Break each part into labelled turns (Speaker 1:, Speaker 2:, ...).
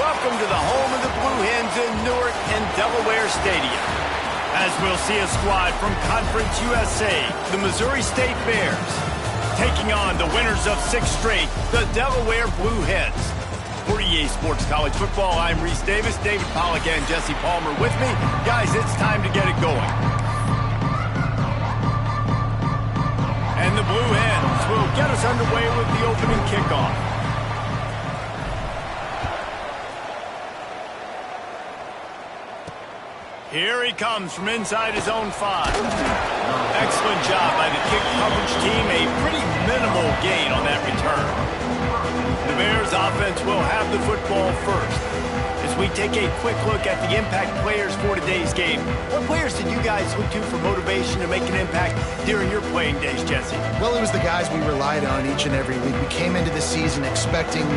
Speaker 1: Welcome to the home of the Blue Hens in Newark and Delaware Stadium. As we'll see a squad from Conference USA, the Missouri State Bears, taking on the winners of 6 straight, the Delaware Blue Hens. For EA Sports College Football, I'm Reese Davis, David Pollack, and Jesse Palmer with me. Guys, it's time to get it going. And the Blue Hens will get us underway with the opening kickoff. Here he comes from inside his own 5. Excellent job by the kick coverage team. A pretty minimal gain on that return. The Bears offense will have the football first. As we take a quick look at the impact players for today's game, what players did you guys look to for motivation to make an impact during your playing days, Jesse?
Speaker 2: Well, it was the guys we relied on each and every week. We came into the season expecting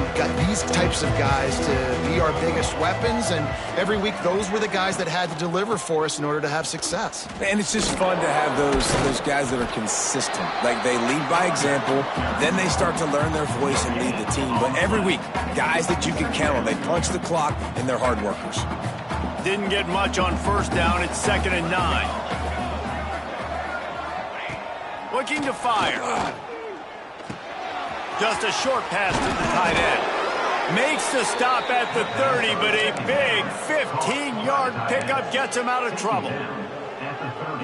Speaker 2: these types of guys to be our biggest weapons, and every week those were the guys that had to deliver for us in order to have success.
Speaker 3: And it's just fun to have those guys that are consistent. Like, they lead by example, then they start to learn their voice and lead the team. But every week, guys that you can count on, they punch the clock, and they're hard workers.
Speaker 1: Didn't get much on first down. It's 2nd and 9. Looking to fire. Just a short pass to the tight end. Makes the stop at the 30, but a big 15-yard pickup gets him out of trouble.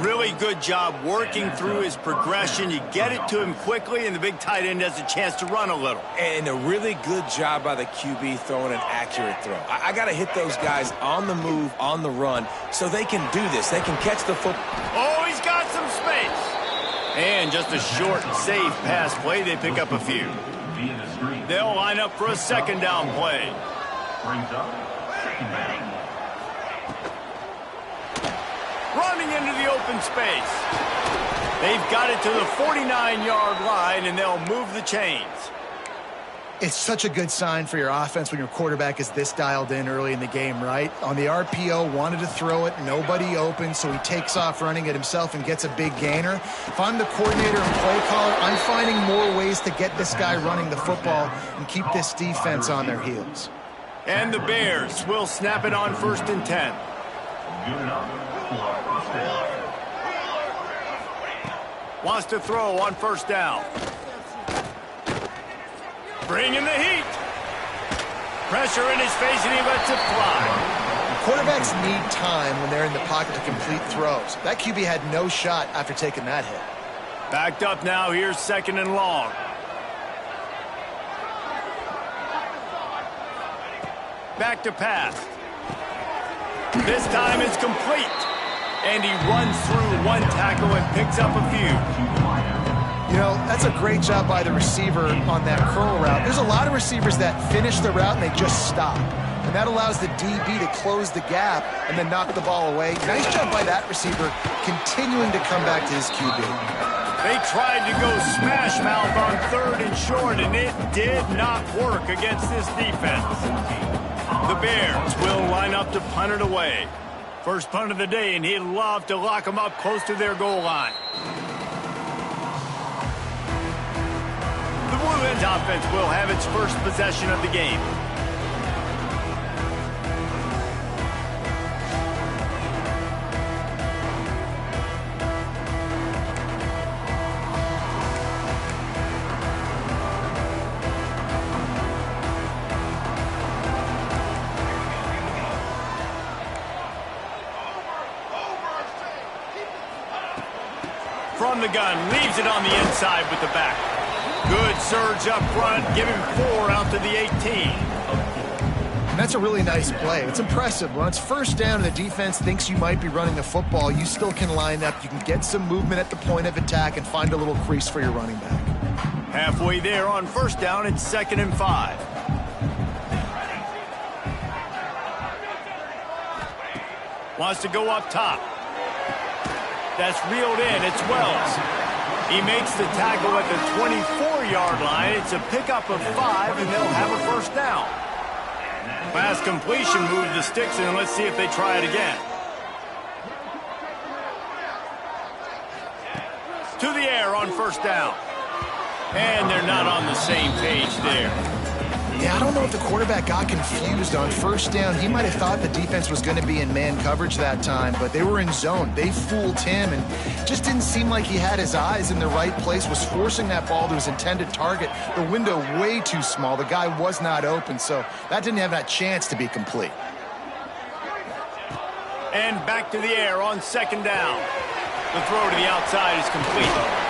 Speaker 1: Really good job working through his progression. You get it to him quickly, and the big tight end has a chance to run a little.
Speaker 3: And a really good job by the QB throwing an accurate throw. I got to hit those guys on the move, on the run, so they can do this. They can catch the football.
Speaker 1: Oh, he's got some space. And just a short, safe pass play. They pick up a few. They'll line up for a 2nd down play. Running into the open space. They've got it to the 49-yard line, and they'll move the chains.
Speaker 2: It's such a good sign for your offense when your quarterback is this dialed in early in the game, right? On the RPO, wanted to throw it, nobody open, so he takes off running it himself and gets a big gainer. If I'm the coordinator and play caller, I'm finding more ways to get this guy running the football and keep this defense on their heels.
Speaker 1: And the Bears will snap it on 1st and 10. Wants to throw on 1st down. Bringing the heat. Pressure in his face, and he lets it fly.
Speaker 2: Quarterbacks need time when they're in the pocket to complete throws. That QB had no shot after taking that hit.
Speaker 1: Backed up now. Here's 2nd and long. Back to pass. This time it's complete. And he runs through 1 tackle and picks up a few.
Speaker 2: You know, that's a great job by the receiver on that curl route. There's a lot of receivers that finish the route and they just stop. And that allows the DB to close the gap and then knock the ball away. Nice job by that receiver continuing to come back to his QB.
Speaker 1: They tried to go smash mouth on 3rd and short, and it did not work against this defense. The Bears will line up to punt it away. First punt of the day, and he'd love to lock them up close to their goal line. The Blue Hens offense will have its first possession of the game. From the gun, leaves it on the inside with the back. Good surge up front, give him 4 out to the 18.
Speaker 2: And that's a really nice play. It's impressive. When it's 1st down and the defense thinks you might be running the football, you still can line up. You can get some movement at the point of attack and find a little crease for your running back.
Speaker 1: Halfway there on 1st down, it's 2nd and 5. Wants to go up top. That's reeled in. It's Wells. He makes the tackle at the 24-yard line. It's a pickup of 5, and they'll have a 1st down. Pass completion, move the sticks, and let's see if they try it again. To the air on 1st down. And they're not on the same page there.
Speaker 2: Yeah, I don't know if the quarterback got confused on first down. He might have thought the defense was going to be in man coverage that time, but they were in zone. They fooled him and just didn't seem like he had his eyes in the right place, was forcing that ball to his intended target. The window way too small. The guy was not open, so that didn't have that chance to be complete.
Speaker 1: And back to the air on second down. The throw to the outside is complete.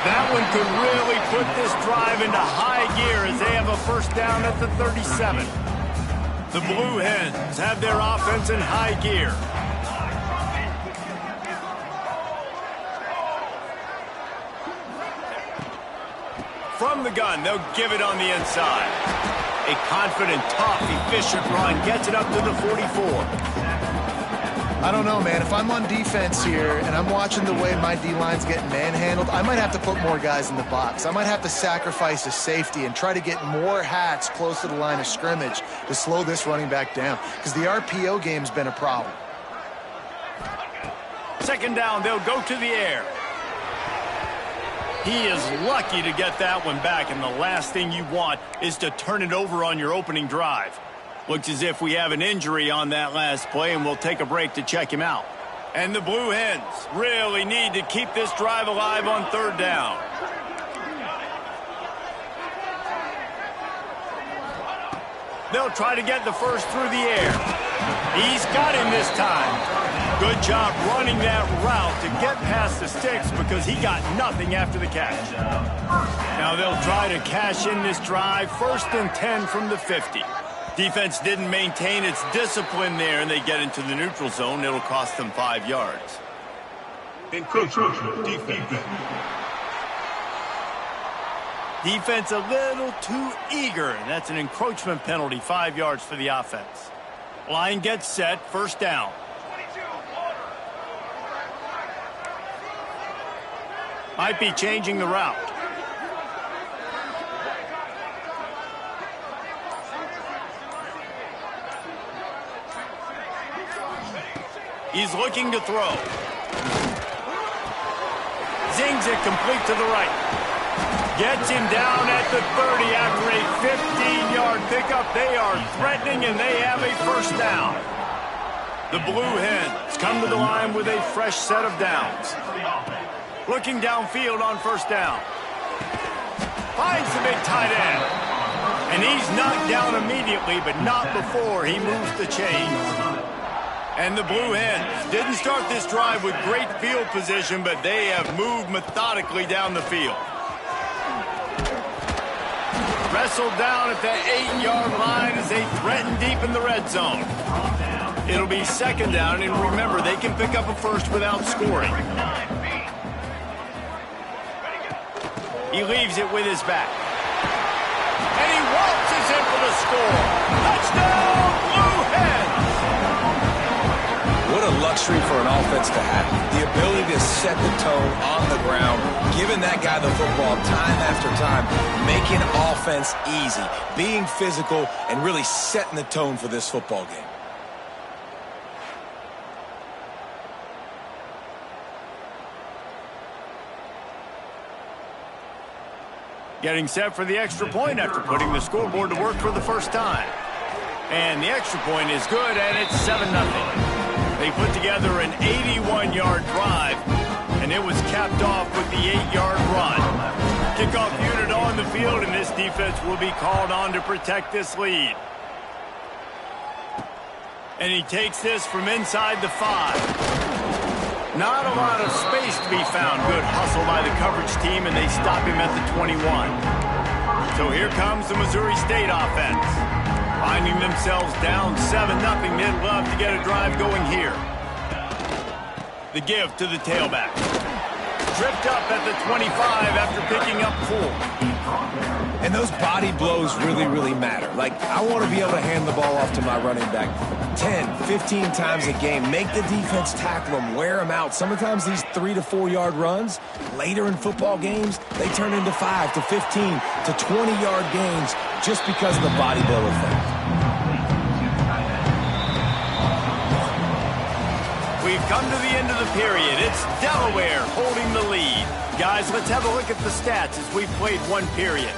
Speaker 1: That one could really put this drive into high gear as they have a first down at the 37. The Blue Hens have their offense in high gear. From the gun, they'll give it on the inside. A confident, tough, efficient run gets it up to the 44.
Speaker 2: I don't know, man. If I'm on defense here and I'm watching the way my D-line's getting manhandled, I might have to put more guys in the box. I might have to sacrifice a safety and try to get more hats close to the line of scrimmage to slow this running back down, because the RPO game's been a problem.
Speaker 1: Second down, they'll go to the air. He is lucky to get that one back, and the last thing you want is to turn it over on your opening drive. Looks as if we have an injury on that last play, and we'll take a break to check him out. And the Blue Hens really need to keep this drive alive on third down. They'll try to get the first through the air. He's got him this time. Good job running that route to get past the sticks, because he got nothing after the catch. Now they'll try to cash in this drive. First and 10 from the 50. Defense didn't maintain its discipline there, and they get into the neutral zone. It'll cost them 5 yards.
Speaker 4: Encroachment, defense.
Speaker 1: Defense a little too eager, and that's an encroachment penalty, 5 yards for the offense. Line gets set, first down. Might be changing the route. He's looking to throw. Zings it complete to the right. Gets him down at the 30 after a 15-yard pickup. They are threatening, and they have a first down. The Blue Hens come to the line with a fresh set of downs. Looking downfield on first down. Finds the big tight end. And he's knocked down immediately, but not before he moves the chains. And the Blue Hens didn't start this drive with great field position, but they have moved methodically down the field. Wrestled down at the 8-yard line as they threaten deep in the red zone. It'll be second down, and remember, they can pick up a first without scoring. He leaves it with his back. And he waltzes in for the score. Touchdown, Blue Hens!
Speaker 3: What a luxury for an offense to have. The ability to set the tone on the ground, giving that guy the football time after time, making offense easy, being physical, and really setting the tone for this football game.
Speaker 1: Getting set for the extra point after putting the scoreboard to work for the first time. And the extra point is good, and it's 7-0. They put together an 81-yard drive, and it was capped off with the 8-yard run. Kickoff unit on the field, and this defense will be called on to protect this lead. And he takes this from inside the 5. Not a lot of space to be found. Good hustle by the coverage team, and they stop him at the 21. So here comes the Missouri State offense. Finding themselves down 7-0, they'd love to get a drive going here. The give to the tailback. Tripped up at the 25 after picking up 4.
Speaker 3: And those body blows really matter. Like, I want to be able to hand the ball off to my running back 10, 15 times a game. Make the defense tackle them, wear them out. Sometimes these 3 to 4 yard runs, later in football games, they turn into 5 to 15 to 20 yard gains just because of the body blow effect.
Speaker 1: We've come to the end of the period. It's Delaware holding the lead. Guys, let's have a look at the stats as we've played one period.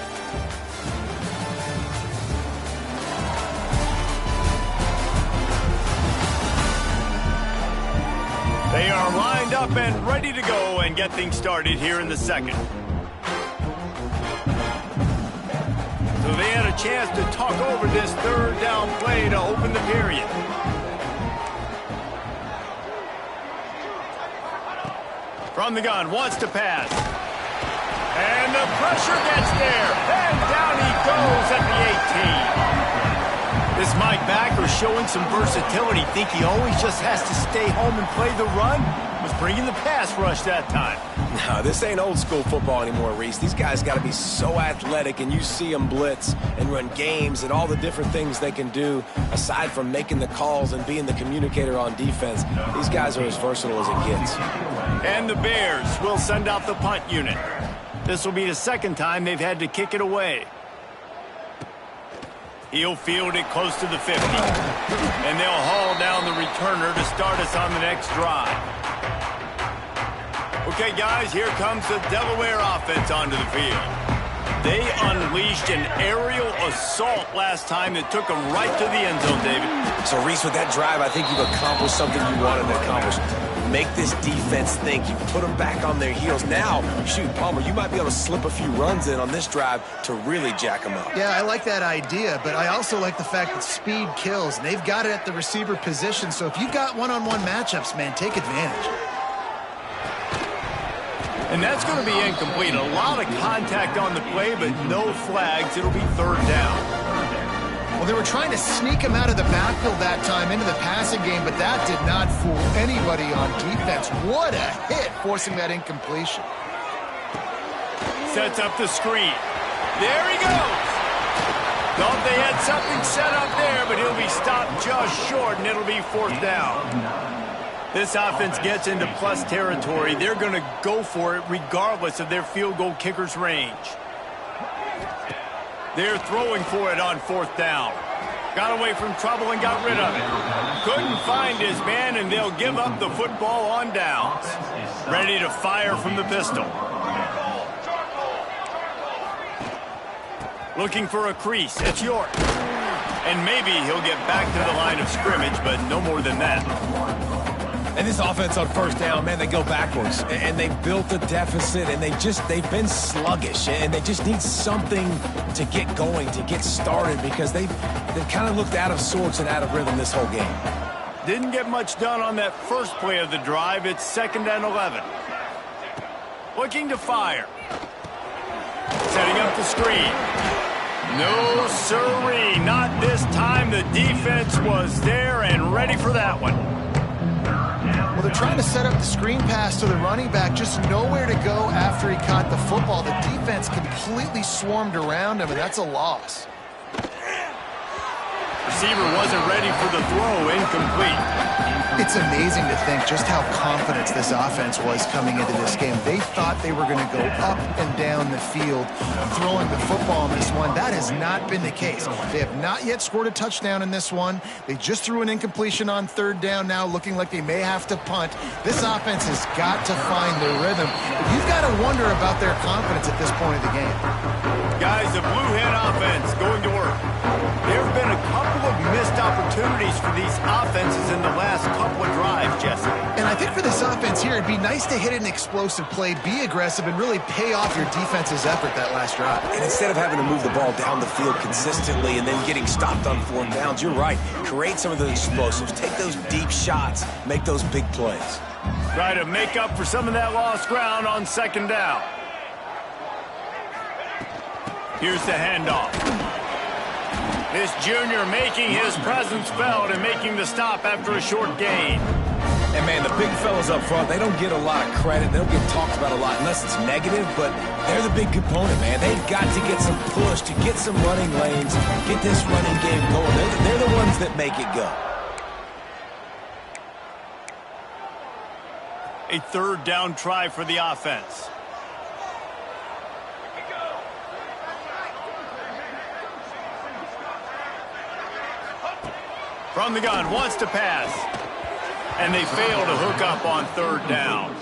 Speaker 1: They are lined up and ready to go and get things started here in the second. So they had a chance to talk over this third down play to open the period. From the gun, wants to pass. And the pressure gets there. And down he goes at the 18. This Mike backer showing some versatility. Think he always just has to stay home and play the run? Was bringing the pass rush that time.
Speaker 3: No, this ain't old school football anymore, Reese. These guys got to be so athletic, and you see them blitz and run games and all the different things they can do aside from making the calls and being the communicator on defense. These guys are as versatile as it gets.
Speaker 1: And the Bears will send out the punt unit. This will be the second time they've had to kick it away. He'll field it close to the 50. And they'll haul down the returner to start us on the next drive. Okay, guys, here comes the Delaware offense onto the field. They unleashed an aerial assault last time that took them right to the end zone, David.
Speaker 3: So, Reese, with that drive, I think you've accomplished something you wanted to accomplish. Make this defense think. You put them back on their heels. Now, shoot, Palmer, you might be able to slip a few runs in on this drive to really jack them up.
Speaker 2: Yeah, I like that idea, but I also like the fact that speed kills. And they've got it at the receiver position, so if you've got one-on-one matchups, man, take advantage.
Speaker 1: And that's going to be incomplete. A lot of contact on the play, but no flags. It'll be third down.
Speaker 2: Well, they were trying to sneak him out of the backfield that time into the passing game, but that did not fool anybody on defense. What a hit, forcing that incompletion.
Speaker 1: Sets up the screen. There he goes. Thought they had something set up there, but he'll be stopped just short, and it'll be fourth down. This offense gets into plus territory. They're going to go for it regardless of their field goal kicker's range. They're throwing for it on fourth down. Got away from trouble and got rid of it. Couldn't find his man, and they'll give up the football on downs. Ready to fire from the pistol. Looking for a crease. It's York. And maybe he'll get back to the line of scrimmage, but no more than that.
Speaker 3: And this offense on first down, man, they go backwards. And they built a deficit, and they've been sluggish. And they just need something to get going, to get started, because they've kind of looked out of sorts and out of rhythm this whole game.
Speaker 1: Didn't get much done on that first play of the drive. It's 2nd and 11. Looking to fire. Setting up the screen. No siree, not this time. The defense was there and ready for that one.
Speaker 2: Well, they're trying to set up the screen pass to the running back, just nowhere to go after he caught the football. The defense completely swarmed around him, and that's a loss.
Speaker 1: Receiver wasn't ready for the throw, incomplete.
Speaker 2: It's amazing to think just how confident this offense was coming into this game. They thought they were going to go up and down the field throwing the football in this one. That has not been the case. They have not yet scored a touchdown in this one. They just threw an incompletion on third down now, looking like they may have to punt. This offense has got to find their rhythm. But you've got to wonder about their confidence at this point of the game.
Speaker 1: Guys, the Blue Hen offense going to work. There have been a couple of missed opportunities for these offenses in the last couple of drives, Jesse.
Speaker 2: And I think for this offense here, it'd be nice to hit an explosive play, be aggressive, and really pay off your defense's effort that last drive.
Speaker 3: And instead of having to move the ball down the field consistently and then getting stopped on fourth downs, you're right. Create some of those explosives. Take those deep shots. Make those big plays.
Speaker 1: Try to make up for some of that lost ground on 2nd down. Here's the handoff. This junior making his presence felt and making the stop after a short gain.
Speaker 3: And, man, the big fellas up front, they don't get a lot of credit. They don't get talked about a lot unless it's negative, but they're the big component, man. They've got to get some push, to get some running lanes, get this running game going. They're the ones that make it go.
Speaker 1: A 3rd down try for the offense. From the gun, wants to pass. And they fail to hook up on 3rd down.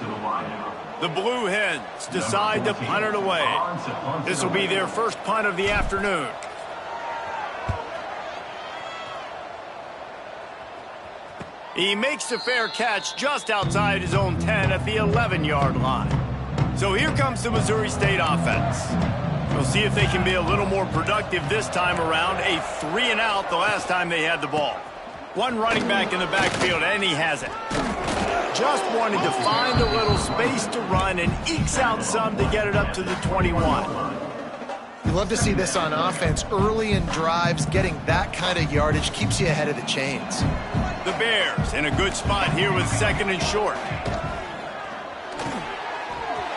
Speaker 1: The Blue Hens decide to punt it away. This will be their first punt of the afternoon. He makes the fair catch just outside his own 10 at the 11-yard line. So here comes the Missouri State offense. We'll see if they can be a little more productive this time around. A 3-and-out the last time they had the ball. One running back in the backfield, and he has it. Just wanted to find a little space to run and ekes out some to get it up to the 21.
Speaker 2: You love to see this on offense. Early in drives, getting that kind of yardage keeps you ahead of the chains.
Speaker 1: The Bears in a good spot here with 2nd and short.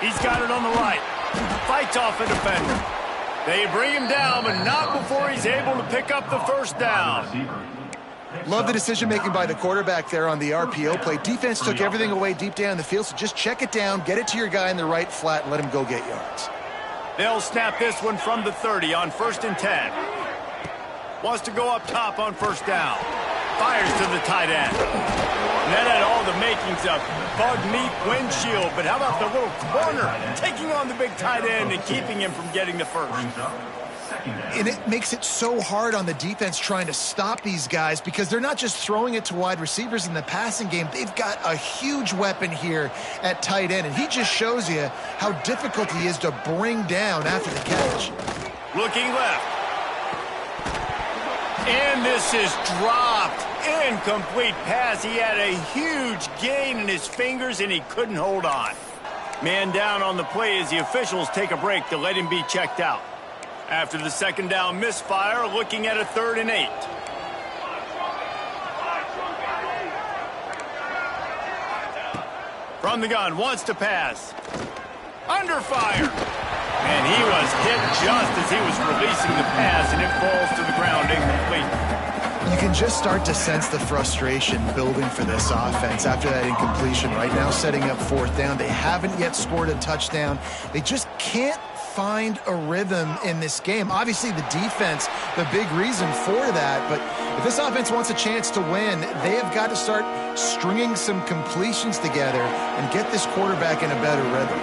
Speaker 1: He's got it on the right. Fights off a defender. They bring him down, but not before he's able to pick up the first down.
Speaker 2: Love the decision-making by the quarterback there on the RPO play. Defense took everything away deep down the field, so just check it down, get it to your guy in the right flat, and let him go get yards.
Speaker 1: They'll snap this one from the 30 on 1st and 10. Wants to go up top on 1st down. Fires to the tight end. And that had all the makings of bug meat windshield, but how about the little corner taking on the big tight end and keeping him from getting the first?
Speaker 2: And it makes it so hard on the defense trying to stop these guys because they're not just throwing it to wide receivers in the passing game. They've got a huge weapon here at tight end, and he just shows you how difficult he is to bring down after the catch.
Speaker 1: Looking left. And this is dropped. Incomplete pass. He had a huge gain in his fingers, and he couldn't hold on. Man down on the play as the officials take a break to let him be checked out. After the 2nd down misfire, looking at a 3rd and 8. From the gun, wants to pass. Under fire. And he was hit just as he was releasing the pass, and it falls to the ground incomplete.
Speaker 2: You can just start to sense the frustration building for this offense after that incompletion. Right now, setting up 4th down. They haven't yet scored a touchdown. They just can't find a rhythm in this game. Obviously, the defense, the big reason for that, but if this offense wants a chance to win, they have got to start stringing some completions together and get this quarterback in a better rhythm.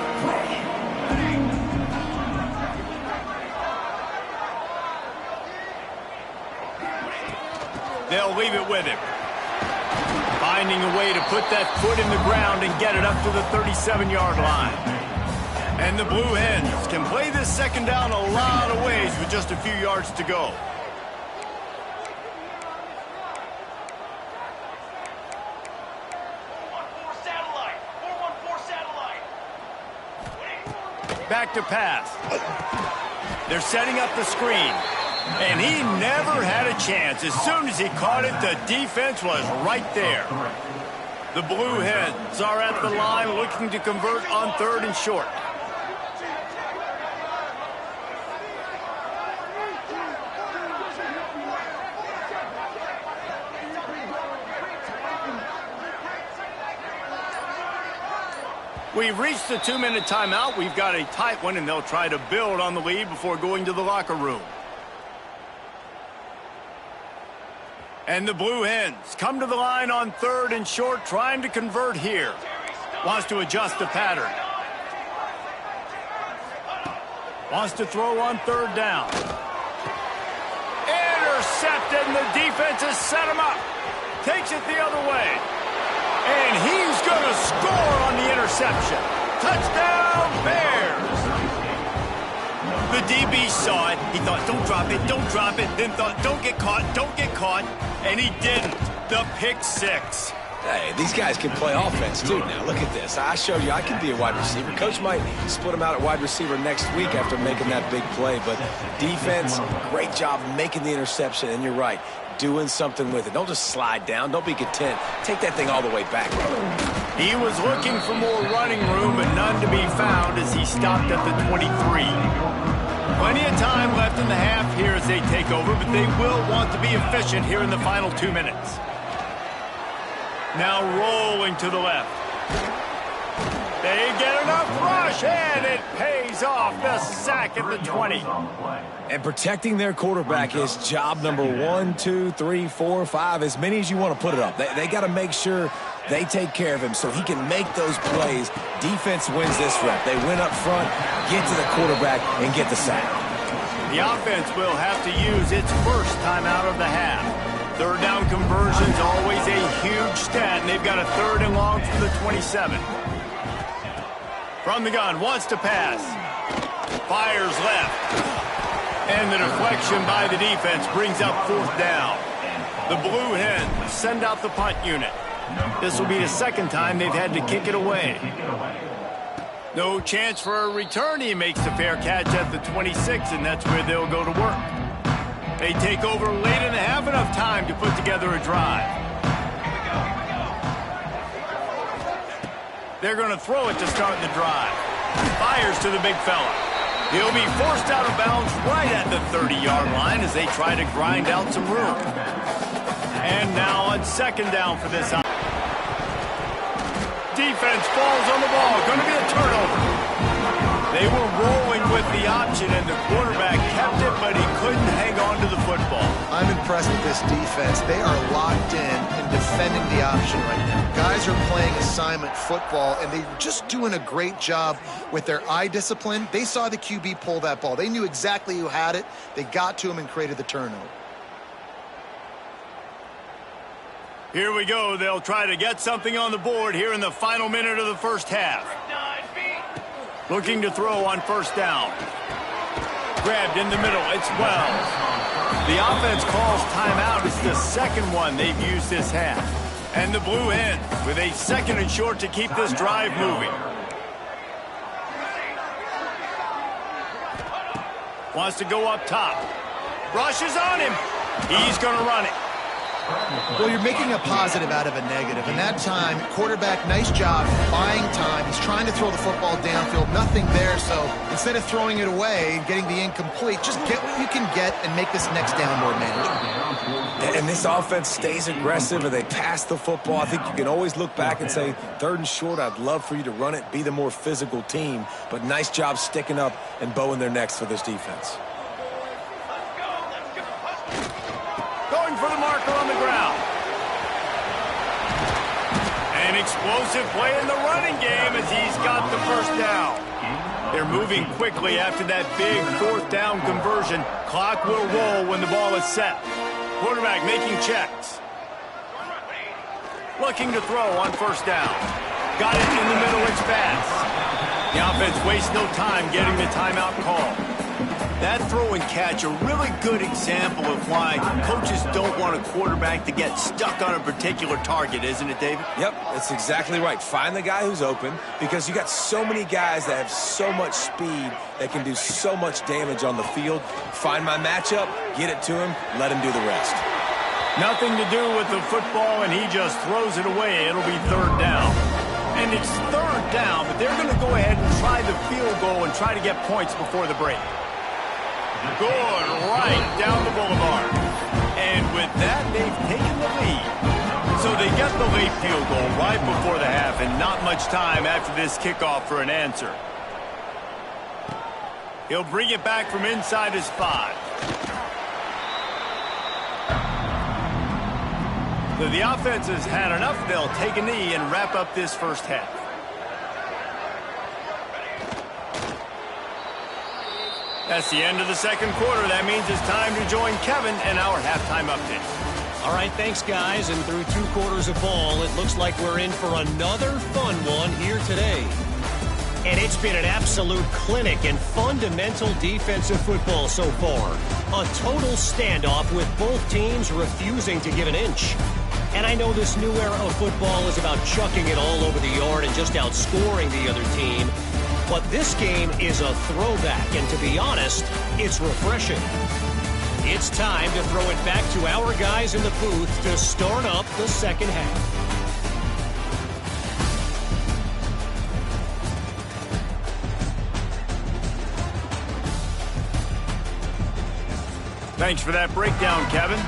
Speaker 1: They'll leave it with him. Finding a way to put that foot in the ground and get it up to the 37-yard line. And the Blue Hens can play this 2nd down a lot of ways with just a few yards to go. Back to pass. They're setting up the screen. And he never had a chance. As soon as he caught it, the defense was right there. The Blue Hens are at the line looking to convert on 3rd and short. We've reached the 2-minute timeout. We've got a tight one, and they'll try to build on the lead before going to the locker room. And the Blue Hens come to the line on 3rd and short, trying to convert here. Wants to adjust the pattern. Wants to throw on 3rd down. Intercepted, and the defense has set him up. Takes it the other way. And he's going to score on the interception. Touchdown, Bears. The DB saw it. He thought, don't drop it, don't drop it. Then thought, don't get caught, don't get caught. And he didn't. The pick 6.
Speaker 3: Hey, these guys can play offense, too. Now, look at this. I showed you I can be a wide receiver. Coach might split him out at wide receiver next week after making that big play. But defense, great job making the interception. And you're right, doing something with it. Don't just slide down. Don't be content. Take that thing all the way back.
Speaker 1: He was looking for more running room, but none to be found as he stopped at the 23. Plenty of time left in the half here as they take over, but they will want to be efficient here in the final 2 minutes. Now rolling to the left. They get enough rush, and it pays off. The sack at the 20.
Speaker 3: And protecting their quarterback is job number 1, 2, 3, 4, 5, as many as you want to put it up. They got to make sure they take care of him so he can make those plays. Defense wins this rep. They win up front, get to the quarterback, and get the sack.
Speaker 1: The offense will have to use its first timeout of the half. Third down conversion's always a huge stat, and they've got a 3rd and long from the 27. From the gun, wants to pass. Fires left. And the deflection by the defense brings up 4th down. The Blue Hens send out the punt unit. This will be the 2nd time they've had to kick it away. No chance for a return. He makes the fair catch at the 26, and that's where they'll go to work. They take over late and have enough time to put together a drive. They're going to throw it to start the drive. Fires to the big fella. He'll be forced out of bounds right at the 30-yard line as they try to grind out some room. And now on 2nd down for this. Defense falls on the ball. Going to be a turnover. They were rolling with the option, and the quarterback kept it, but he couldn't hang on to the football.
Speaker 2: I'm impressed with this defense. They are locked in and defending the option right now. Guys are playing assignment football, and they're just doing a great job with their eye discipline. They saw the QB pull that ball. They knew exactly who had it. They got to him and created the turnover.
Speaker 1: Here we go. They'll try to get something on the board here in the final minute of the first half. Looking to throw on 1st down. Grabbed in the middle. It's Wells. The offense calls timeout. It's the 2nd one they've used this half. And the Blue Hens with a 2nd and short to keep this drive moving. Wants to go up top. Rushes on him. He's going to run it.
Speaker 2: Well, you're making a positive out of a negative. And that time, quarterback, nice job buying time. He's trying to throw the football downfield. Nothing there. So instead of throwing it away and getting the incomplete, just get what you can get and make this next down more manageable.
Speaker 3: And this offense stays aggressive and they pass the football. I think you can always look back and say, 3rd and short, I'd love for you to run it, be the more physical team. But nice job sticking up and bowing their necks for this defense.
Speaker 1: For the marker on the ground. An explosive play in the running game as he's got the 1st down. They're moving quickly after that big 4th down conversion. Clock will roll when the ball is set. Quarterback making checks. Looking to throw on 1st down. Got it in the middle, it's fast. The offense wastes no time getting the timeout call. That throw and catch, a really good example of why coaches don't want a quarterback to get stuck on a particular target, isn't it, David?
Speaker 3: Yep, that's exactly right. Find the guy who's open because you got so many guys that have so much speed that can do so much damage on the field. Find my matchup, get it to him, let him do the rest.
Speaker 1: Nothing to do with the football, and he just throws it away. It'll be 3rd down. And it's 3rd down, but they're going to go ahead and try the field goal and try to get points before the break. Good, right down the boulevard. And with that, they've taken the lead. So they get the late field goal right before the half, and not much time after this kickoff for an answer. He'll bring it back from inside his 5. So the offense has had enough. They'll take a knee and wrap up this first half. That's the end of the 2nd quarter. That means it's time to join Kevin and our halftime update.
Speaker 5: All right, thanks, guys. And through 2 quarters of ball, it looks like we're in for another fun one here today. And it's been an absolute clinic in fundamental defensive football so far. A total standoff with both teams refusing to give an inch. And I know this new era of football is about chucking it all over the yard and just outscoring the other team. But this game is a throwback, and to be honest, it's refreshing. It's time to throw it back to our guys in the booth to start up the 2nd half.
Speaker 1: Thanks for that breakdown, Kevin.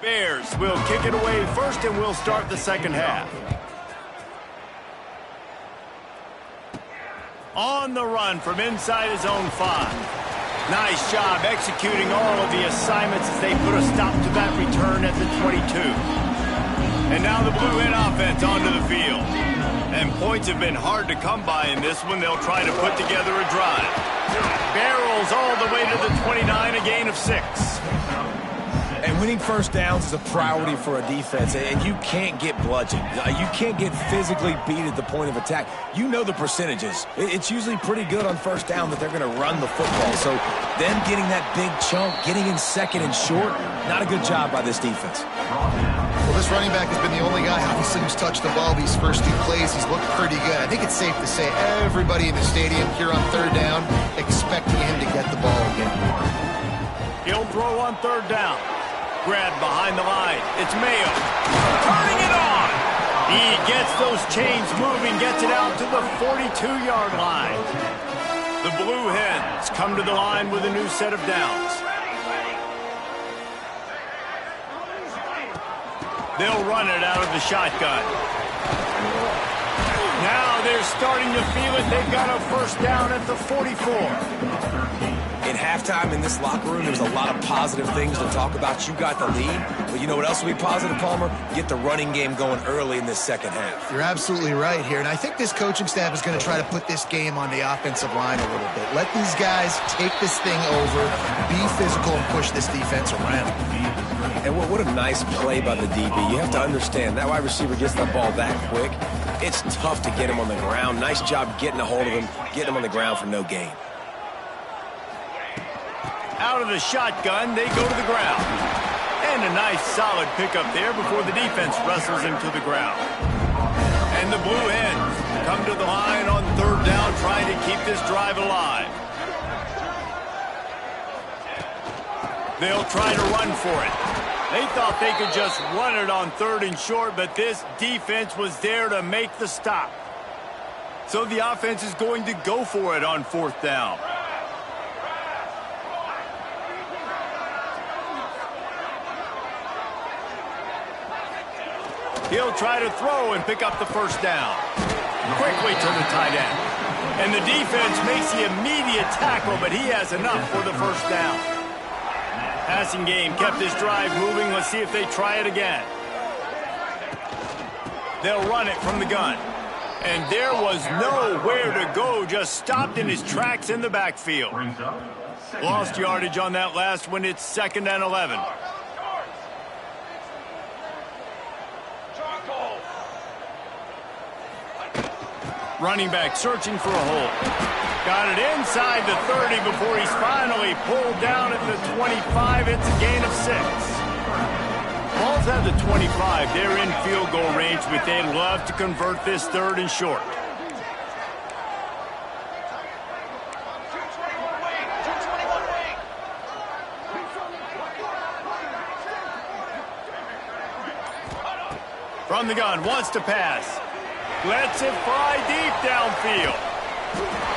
Speaker 1: Bears will kick it away first, and we'll start the second half. On the run from inside his own 5. Nice job executing all of the assignments as they put a stop to that return at the 22. And now the Blue Hen offense onto the field. And points have been hard to come by in this one. They'll try to put together a drive. Barrels all the way to the 29, a gain of 6.
Speaker 3: And winning first downs is a priority for a defense, and you can't get bludgeoned. You can't get physically beat at the point of attack. You know the percentages. It's usually pretty good on first down that they're going to run the football. So them getting that big chunk, getting in second and short, not a good job by this defense.
Speaker 2: Well, this running back has been the only guy, obviously, who's touched the ball these first 2 plays. He's looked pretty good. I think it's safe to say everybody in the stadium here on third down expecting him to get the ball again.
Speaker 1: He'll throw on third down. Grab behind the line. It's Mayo. Turning it on. He gets those chains moving, gets it out to the 42-yard line. The Blue Hens come to the line with a new set of downs. They'll run it out of the shotgun. Now they're starting to feel it. They've got a first down at the 44.
Speaker 3: In halftime in this locker room, there's a lot of positive things to talk about. You got the lead, but you know what else will be positive, Palmer? Get the running game going early in this second half.
Speaker 2: You're absolutely right here, and I think this coaching staff is going to try to put this game on the offensive line a little bit. Let these guys take this thing over, be physical, and push this defense around.
Speaker 3: And what a nice play by the DB. You have to understand, that wide receiver gets the ball that quick. It's tough to get him on the ground. Nice job getting a hold of him, getting him on the ground for no gain.
Speaker 1: Out of the shotgun, they go to the ground. And a nice solid pickup there before the defense wrestles him to the ground. And the Blue Hens come to the line on third down, trying to keep this drive alive. They'll try to run for it. They thought they could just run it on third and short, but this defense was there to make the stop. So the offense is going to go for it on fourth down. He'll try to throw and pick up the first down. Quickly to the tight end. And the defense makes the immediate tackle, but he has enough for the first down. Passing game kept this drive moving. Let's see if they try it again. They'll run it from the gun. And there was nowhere to go, just stopped in his tracks in the backfield. Lost yardage on that last one. It's 2nd and 11. Running back searching for a hole. Got it inside the 30 before he's finally pulled down at the 25. It's a gain of 6. Ball's at the 25. They're in field goal range, but they'd love to convert this third and short. From the gun, wants to pass. Lets it fly deep downfield.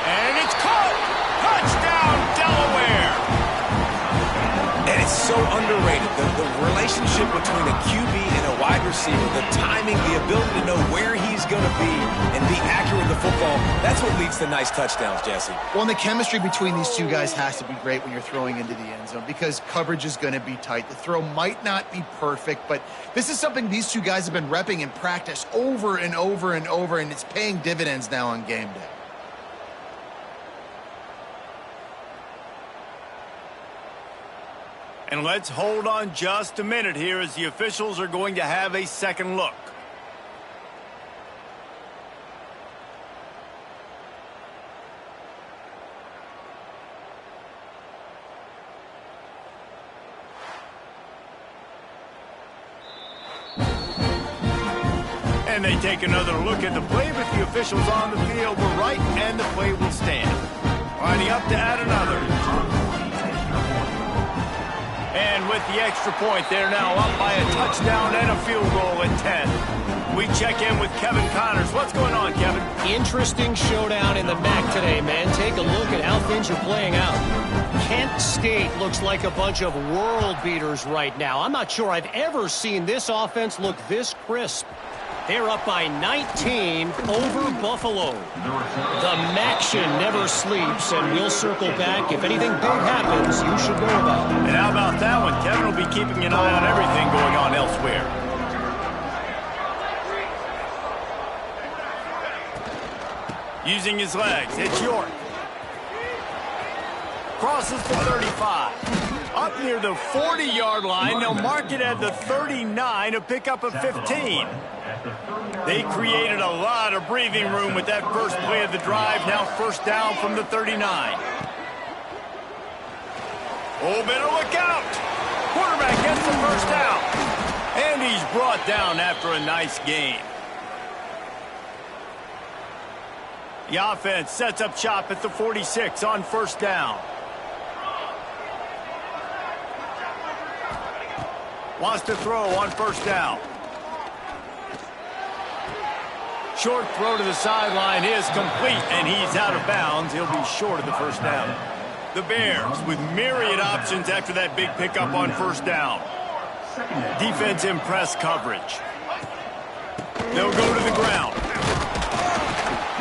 Speaker 1: And it's caught! Touchdown, Delaware!
Speaker 3: And it's so underrated. The relationship between a QB and a wide receiver, the timing, the ability to know where he's going to be and be accurate with the football, that's what leads to nice touchdowns, Jesse.
Speaker 2: Well, and the chemistry between these two guys has to be great when you're throwing into the end zone because coverage is going to be tight. The throw might not be perfect, but this is something these two guys have been repping in practice over and over and over, and it's paying dividends now on game day.
Speaker 1: And let's hold on just a minute here as the officials are going to have a second look. And they take another look at the play, but the officials on the field were right, and the play will stand. Lining up to add another. And with the extra point, they're now up by a touchdown and a field goal at 10. We check in with Kevin Connors. What's going on, Kevin?
Speaker 5: interesting showdown in the MAC today, man. Take a look at how things are playing out. Kent State looks like a bunch of world beaters right now. I'm not sure I've ever seen this offense look this crisp. They're up by 19 over Buffalo. The Maction never sleeps, and we'll circle back. If anything big happens, you should know about it.
Speaker 1: And how about that one? Kevin will be keeping an eye on everything going on elsewhere. Using his legs, it's York. Crosses the 35. Up near the 40-yard line, they'll mark it at the 39, a pickup of 15. They created a lot of breathing room with that first play of the drive. Now first down from the 39. Oh, better look out. Quarterback gets the first down. And he's brought down after a nice gain. The offense sets up shop at the 46 on first down. Wants to throw on first down. Short throw to the sideline is complete, and he's out of bounds. He'll be short of the first down. The Bears with myriad options after that big pickup on first down. Defense in press coverage. They'll go to the ground.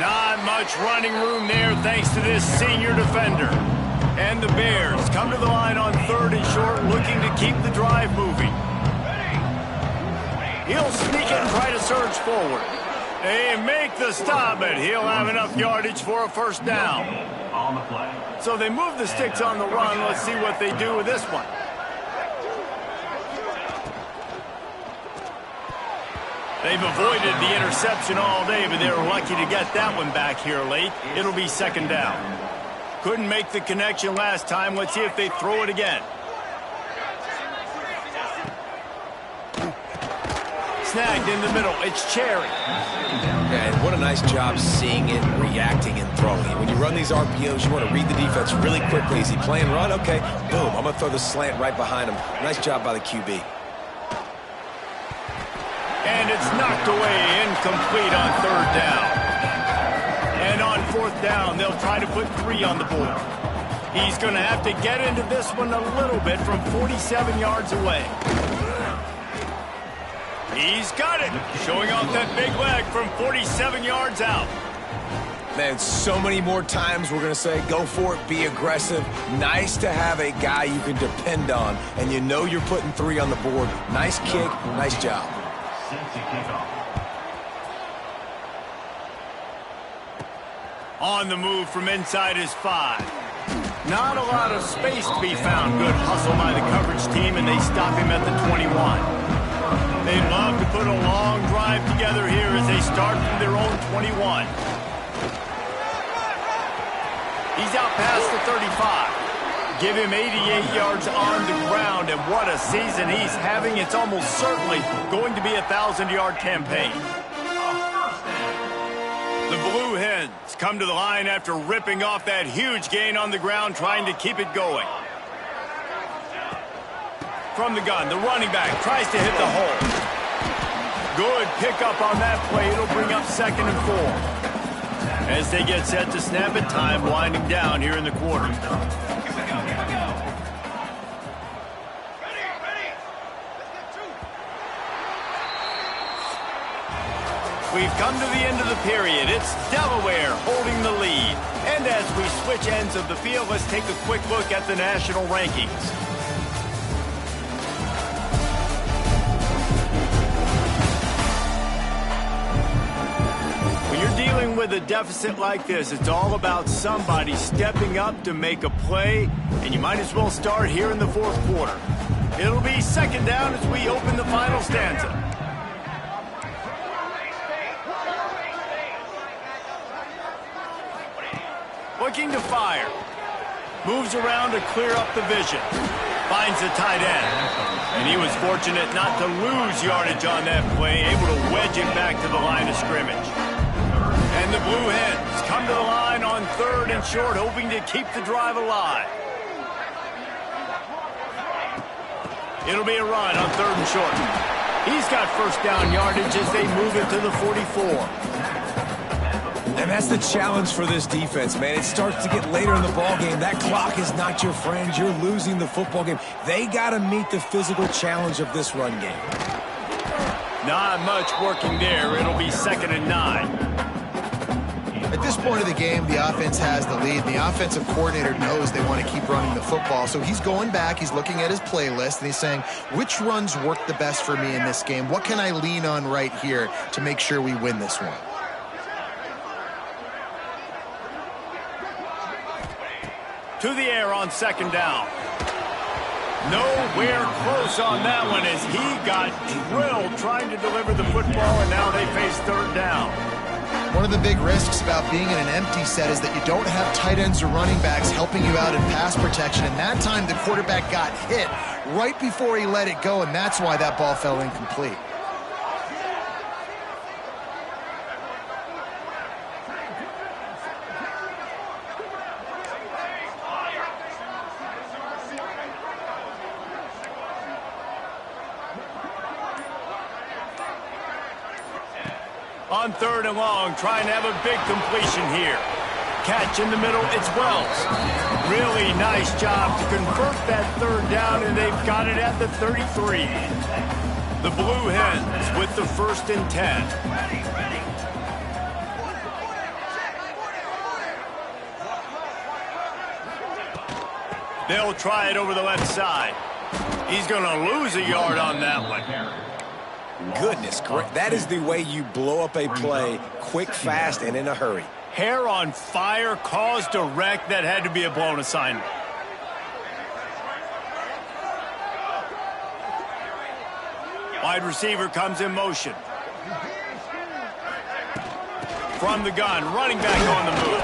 Speaker 1: Not much running room there thanks to this senior defender. And the Bears come to the line on third and short, looking to keep the drive moving. He'll sneak it and try to surge forward. They make the stop, but he'll have enough yardage for a first down. So they move the sticks on the run. Let's see what they do with this one. They've avoided the interception all day, but they're lucky to get that one back here late. It'll be second down. Couldn't make the connection last time. Let's see if they throw it again. Snagged in the middle. It's Cherry.
Speaker 3: And what a nice job seeing it, reacting, and throwing. When you run these RPOs, you want to read the defense really quickly. Is he playing run? Okay, boom. I'm going to throw the slant right behind him. Nice job by the QB.
Speaker 1: And it's knocked away, incomplete on third down. And on fourth down, they'll try to put 3 on the board. He's going to have to get into this one a little bit from 47 yards away. He's got it, showing off that big leg from 47 yards out.
Speaker 3: Man, so many more times we're going to say, go for it, be aggressive. Nice to have a guy you can depend on, and you know you're putting 3 on the board. Nice kick, nice job.
Speaker 1: On the move from inside his 5. Not a lot of space to be found. Good hustle by the coverage team, and they stop him at the 21. They'd love to put a long drive together here as they start from their own 21. He's out past the 35. Give him 88 yards on the ground, and what a season he's having. It's almost certainly going to be a 1,000-yard campaign. The Blue Hens come to the line after ripping off that huge gain on the ground, trying to keep it going. From the gun, the running back tries to hit the hole. Good pickup on that play. It'll bring up 2nd and 4. As they get set to snap it, time winding down here in the quarter. We've come to the end of the period. It's Delaware holding the lead. And as we switch ends of the field, let's take a quick look at the national rankings. When you're dealing with a deficit like this, it's all about somebody stepping up to make a play, and you might as well start here in the 4th quarter. It'll be second down as we open the final stanza. Looking to fire. Moves around to clear up the vision. Finds the tight end. And he was fortunate not to lose yardage on that play, able to wedge it back to the line of scrimmage. And the Blue Hens come to the line on 3rd and short, hoping to keep the drive alive. It'll be a run on 3rd and short. He's got first down yardage as they move it to the 44.
Speaker 3: And that's the challenge for this defense, man. It starts to get later in the ball game. That clock is not your friend. You're losing the football game. They got to meet the physical challenge of this run game.
Speaker 1: Not much working there. It'll be 2nd and 9.
Speaker 2: At this point of the game, the offense has the lead. The offensive coordinator knows they want to keep running the football. So he's going back, he's looking at his playlist, and he's saying, which runs work the best for me in this game? What can I lean on right here to make sure we win this one?
Speaker 1: To the air on 2nd down. Nowhere close on that one as he got drilled trying to deliver the football, and now they face 3rd down.
Speaker 2: One of the big risks about being in an empty set is that you don't have tight ends or running backs helping you out in pass protection, and that time the quarterback got hit right before he let it go, and that's why that ball fell incomplete.
Speaker 1: On 3rd and long, trying to have a big completion here. Catch in the middle, it's Wells. Really nice job to convert that 3rd down, and they've got it at the 33. The Blue Hens with the 1st and 10. They'll try it over the left side. He's going to lose a yard on that one.
Speaker 3: Goodness, that is the way you blow up a play quick, fast, and in a hurry.
Speaker 1: Hair on fire, caused a wreck. That had to be a blown assignment. Wide receiver comes in motion. From the gun, running back on the move.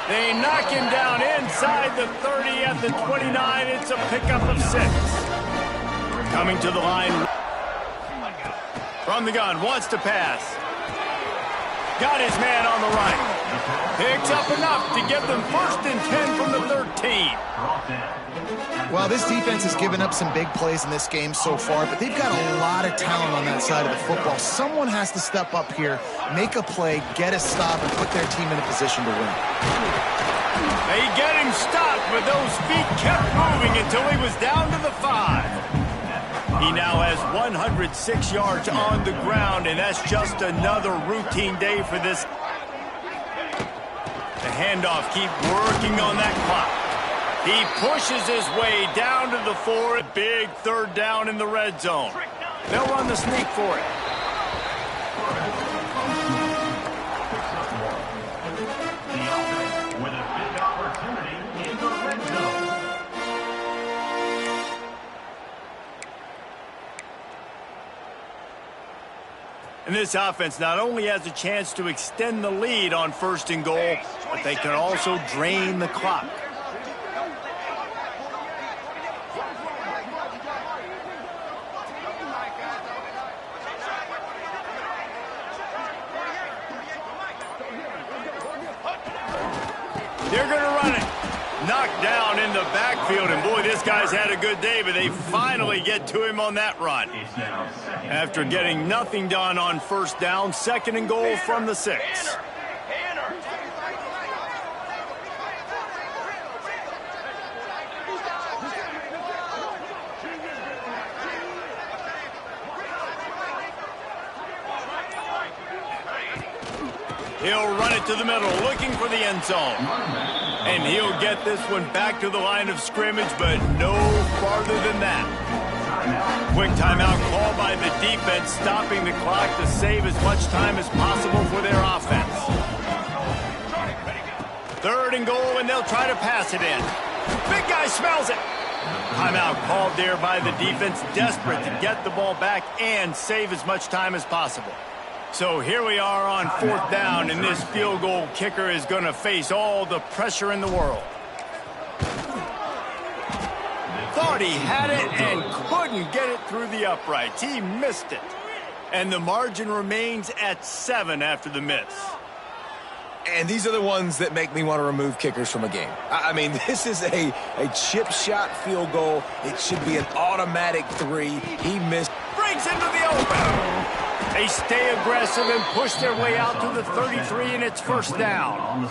Speaker 1: They knock him down inside the 30 at the 29. It's a pickup of 6. Coming to the line. From the gun, wants to pass. Got his man on the right. Picks up enough to get them 1st and 10 from the 13.
Speaker 2: Well, this defense has given up some big plays in this game so far, but they've got a lot of talent on that side of the football. Someone has to step up here, make a play, get a stop, and put their team in a position to win.
Speaker 1: They get him stopped, but those feet kept moving until he was down to the 5. He now has 106 yards on the ground, and that's just another routine day for this. The handoff, keep working on that clock. He pushes his way down to the 4. Big 3rd down in the red zone. They'll run the sneak for it.
Speaker 4: With a big opportunity in the red zone.
Speaker 1: And this offense not only has a chance to extend the lead on 1st and goal, but they can also drain the clock. They're going to run it. Knocked down in the backfield, and boy, this guy's had a good day, but they finally get to him on that run. After getting nothing done on 1st down, 2nd and goal from the 6. He'll run it to the middle, looking for the end zone. And he'll get this one back to the line of scrimmage, but no farther than that. Quick timeout call by the defense, stopping the clock to save as much time as possible for their offense. 3rd and goal, and they'll try to pass it in. Big guy smells it. Timeout called there by the defense, desperate to get the ball back and save as much time as possible. So here we are on 4th down, and this field goal kicker is going to face all the pressure in the world. Thought he had it and couldn't get it through the uprights. He missed it. And the margin remains at 7 after the miss.
Speaker 3: And these are the ones that make me want to remove kickers from a game. I mean, this is a chip shot field goal. It should be an automatic 3. He missed.
Speaker 1: Breaks into the open. They stay aggressive and push their way out to the 33, and it's first down.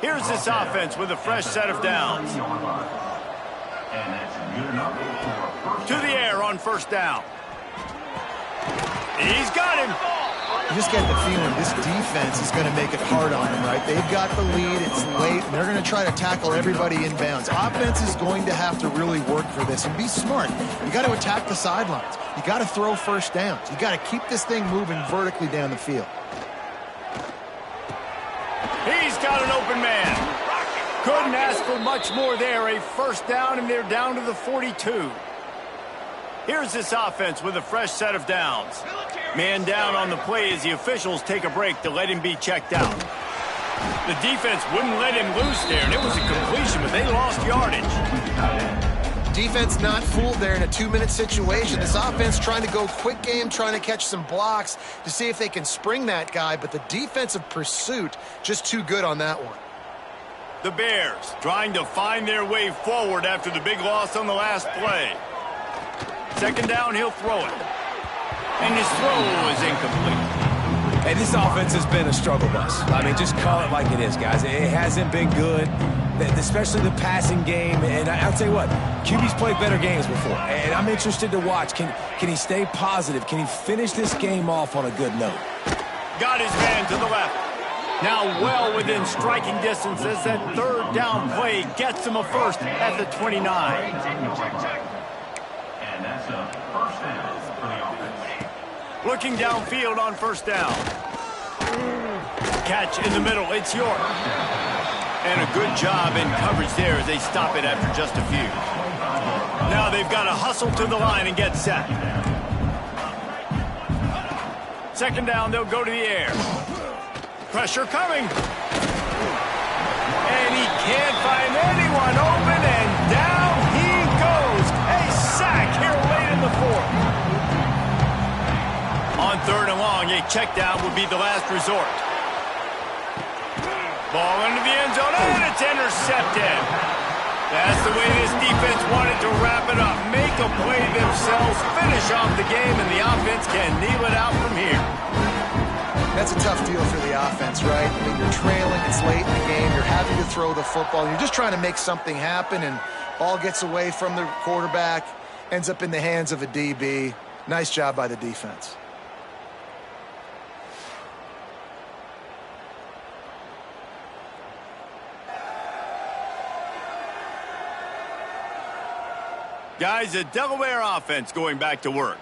Speaker 1: Here's this offense with a fresh set of downs. To the air on first down. He's got him.
Speaker 2: You just get the feeling this defense is going to make it hard on them, right? They've got the lead, it's late, and they're going to try to tackle everybody inbounds. Offense is going to have to really work for this and be smart. You got to attack the sidelines. You got to throw first downs. You got to keep this thing moving vertically down the field.
Speaker 1: He's got an open man. Couldn't ask for much more there. A first down, and they're down to the 42. Here's this offense with a fresh set of downs. Man down on the play as the officials take a break to let him be checked out. The defense wouldn't let him loose there, and it was a completion, but they lost yardage.
Speaker 2: Defense not fooled there in a 2-minute situation. This offense trying to go quick game, trying to catch some blocks to see if they can spring that guy, but the defensive pursuit just too good on that one.
Speaker 1: The Bears trying to find their way forward after the big loss on the last play. Second down, he'll throw it. And his throw is incomplete.
Speaker 3: Hey, this offense has been a struggle bus. I mean, just call it like it is, guys. It hasn't been good, especially the passing game. And I'll tell you what, QB's played better games before. And I'm interested to watch. Can he stay positive? Can he finish this game off on a good note?
Speaker 1: Got his man to the left. Now well within striking distance as that third down play gets him a first at the 29.
Speaker 4: And that's a first down for the offense.
Speaker 1: Looking downfield on first down. Catch in the middle, it's York. And a good job in coverage there as they stop it after just a few. Now they've got to hustle to the line and get set. Second down, they'll go to the air. Pressure coming. And he can't find anyone open, and down he goes. A sack here late in the fourth. On third and long, a check down would be the last resort. Ball into the end zone, and it's intercepted. That's the way this defense wanted to wrap it up. Make a play themselves, finish off the game, and the offense can kneel it out from here.
Speaker 2: That's a tough deal for the offense, right? I mean, you're trailing, it's late in the game, you're having to throw the football, you're just trying to make something happen, and ball gets away from the quarterback, ends up in the hands of a DB. Nice job by the defense.
Speaker 1: Guys, the Delaware offense going back to work.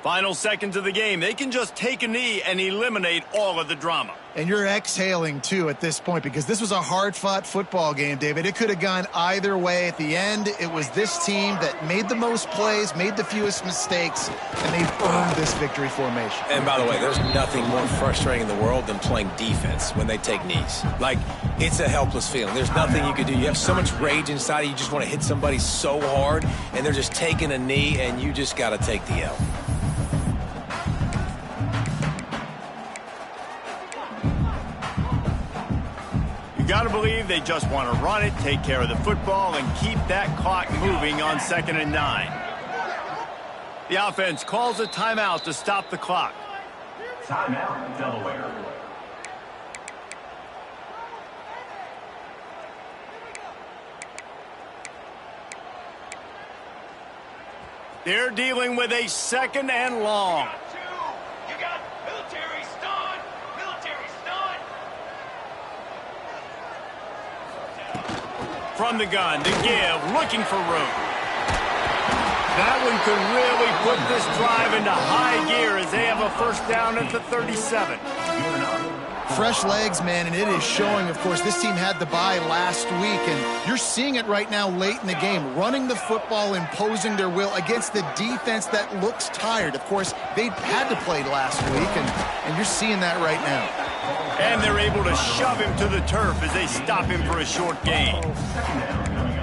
Speaker 1: Final seconds of the game, they can just take a knee and eliminate all of the drama.
Speaker 2: And you're exhaling, too, at this point, because this was a hard-fought football game, David. It could have gone either way. At the end, it was this team that made the most plays, made the fewest mistakes, and they earned this victory formation.
Speaker 3: And by the way, there's nothing more frustrating in the world than playing defense when they take knees. Like, it's a helpless feeling. There's nothing you can do. You have so much rage inside of you. You just want to hit somebody so hard, and they're just taking a knee, and you just got to take the L.
Speaker 1: Got to believe they just want to run it, take care of the football, and keep that clock moving on 2nd and 9. The offense calls a timeout to stop the clock.
Speaker 4: Timeout, Delaware.
Speaker 1: They're dealing with a 2nd and long. From the gun, to give, looking for room. That one could really put this drive into high gear as they have a first down at the 37.
Speaker 2: Fresh legs, man, and it is showing, of course, this team had the bye last week, and you're seeing it right now late in the game, running the football, imposing their will against the defense that looks tired. Of course, they had to play last week, and you're seeing that right now.
Speaker 1: And they're able to shove him to the turf as they stop him for a short gain.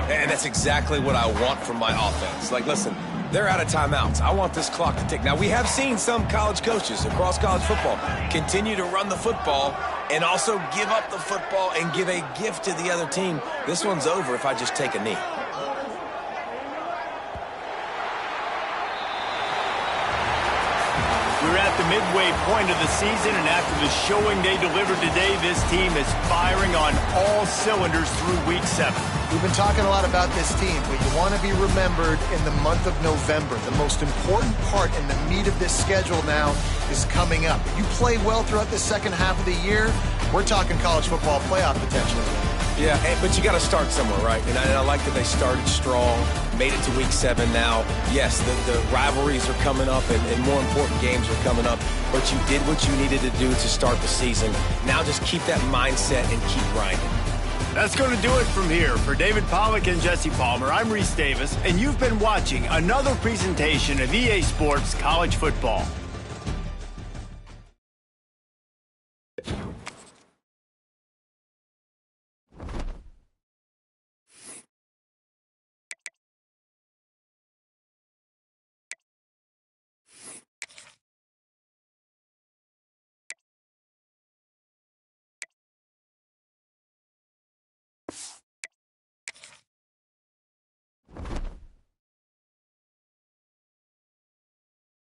Speaker 3: And that's exactly what I want from my offense. Like, listen, they're out of timeouts. I want this clock to tick. Now, we have seen some college coaches across college football continue to run the football and also give up the football and give a gift to the other team. This one's over if I just take a knee.
Speaker 1: We're at the midway point of the season, and after the showing they delivered today, this team is firing on all cylinders through Week 7.
Speaker 2: We've been talking a lot about this team, but you want to be remembered in the month of November. The most important part and the meat of this schedule now is coming up. If you play well throughout the second half of the year, we're talking college football playoff potential.
Speaker 3: Yeah, but you got to start somewhere, right? And I like that they started strong, made it to Week 7 now. Yes, the rivalries are coming up and more important games are coming up, but you did what you needed to do to start the season. Now just keep that mindset and keep grinding.
Speaker 1: That's going to do it from here. For David Pollack and Jesse Palmer, I'm Reese Davis, and you've been watching another presentation of EA Sports College Football.